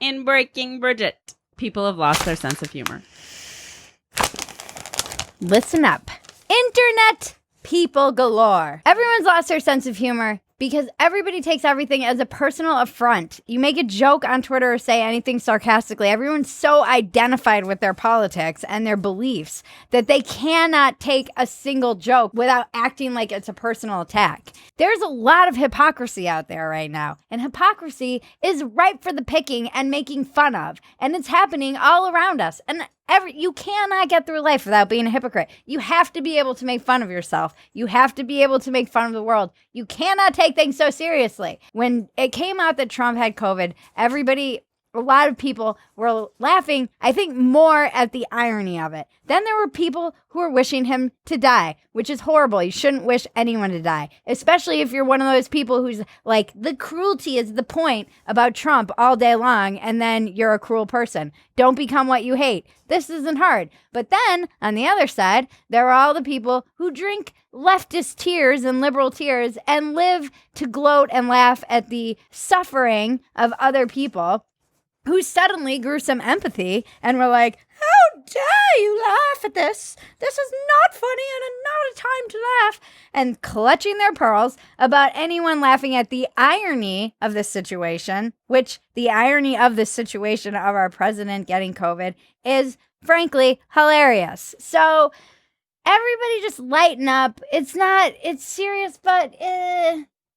In Breaking Bridget, people have lost their sense of humor. Listen up. Internet people galore. Everyone's lost their sense of humor because everybody takes everything as a personal affront. You make a joke on Twitter or say anything sarcastically. Everyone's so identified with their politics and their beliefs that they cannot take a single joke without acting like it's a personal attack. There's a lot of hypocrisy out there right now, and hypocrisy is ripe for the picking and making fun of, and it's happening all around us. And you cannot get through life without being a hypocrite. You have to be able to make fun of yourself. You have to be able to make fun of the world. You cannot take things so seriously. When it came out that Trump had COVID, a lot of people were laughing, I think, more at the irony of it. Then there were people who were wishing him to die, which is horrible. You shouldn't wish anyone to die, especially if you're one of those people who's like, the cruelty is the point about Trump all day long, and then you're a cruel person. Don't become what you hate. This isn't hard. But then, on the other side, there are all the people who drink leftist tears and liberal tears and live to gloat and laugh at the suffering of other people, who suddenly grew some empathy and were like, how dare you laugh at this? This is not funny and not a time to laugh. And clutching their pearls about anyone laughing at the irony of this situation, which the irony of this situation of our president getting COVID is frankly hilarious. So everybody just lighten up. It's serious, but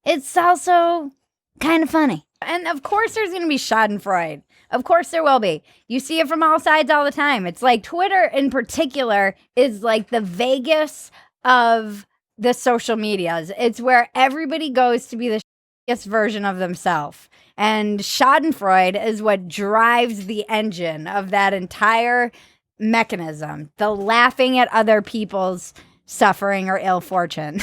it's also kind of funny. And of course there's going to be schadenfreude. Of course there will be. You see it from all sides all the time. It's like Twitter in particular is like the Vegas of the social medias. It's where everybody goes to be the shittiest version of themselves. And schadenfreude is what drives the engine of that entire mechanism. The laughing at other people's suffering or ill fortune.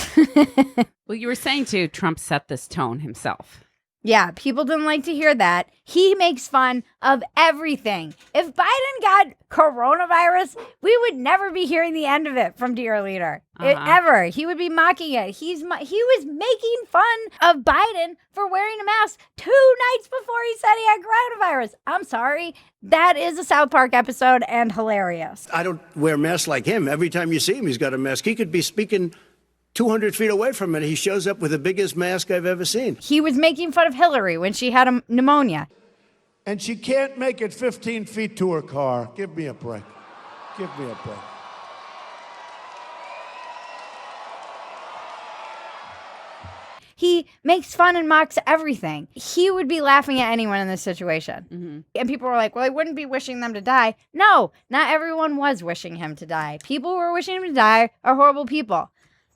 Well, you were saying too, Trump set this tone himself. Yeah, people didn't like to hear that. He makes fun of everything. If Biden got coronavirus, we would never be hearing the end of it from dear leader. Ever. He would be mocking it. He was making fun of Biden for wearing a mask 2 nights before he said he had coronavirus. I'm sorry. That is a South Park episode and hilarious. I don't wear masks like him. Every time you see him, he's got a mask. He could be speaking 200 feet away from it. He shows up with the biggest mask I've ever seen. He was making fun of Hillary when she had a pneumonia. And she can't make it 15 feet to her car. Give me a break. Give me a break. He makes fun and mocks everything. He would be laughing at anyone in this situation. Mm-hmm. And people were like, well, I wouldn't be wishing them to die. No, not everyone was wishing him to die. People who are wishing him to die are horrible people.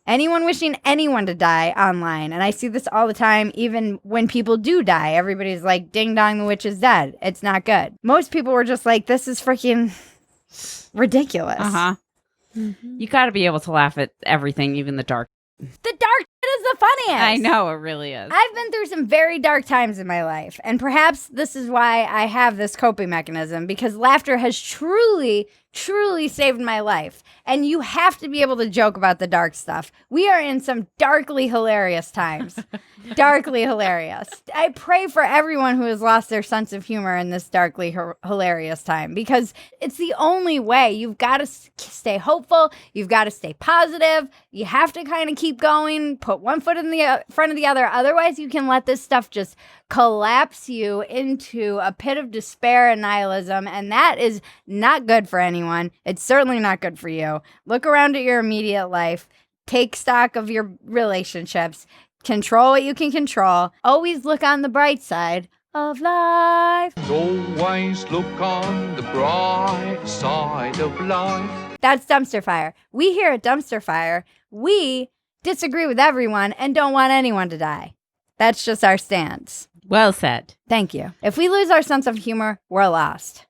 Anyone wishing anyone to die online. And I see this all the time, even when people do die. Everybody's like, ding dong, the witch is dead. It's not good. Most people were just like, this is freaking ridiculous. Uh-huh. Mm-hmm. You got to be able to laugh at everything, even the dark. The dark is the funniest. I know, it really is. I've been through some very dark times in my life. And perhaps this is why I have this coping mechanism, because laughter has truly saved my life. And you have to be able to joke about the dark stuff. We are in some darkly hilarious times. Darkly hilarious. I pray for everyone who has lost their sense of humor in this darkly hilarious time, because it's the only way. You've got to stay hopeful. You've got to stay positive. You have to kind of keep going, put one foot in the front of the other. Otherwise, you can let this stuff just collapse you into a pit of despair and nihilism, and that is not good for anyone. It's certainly not good for you. Look around at your immediate life. Take stock of your relationships. Control what you can control. Always look on the bright side of life. Always look on the bright side of life. That's Dumpster Fire. We here at Dumpster Fire, we disagree with everyone and don't want anyone to die. That's just our stance. Well said. Thank you. If we lose our sense of humor, we're lost.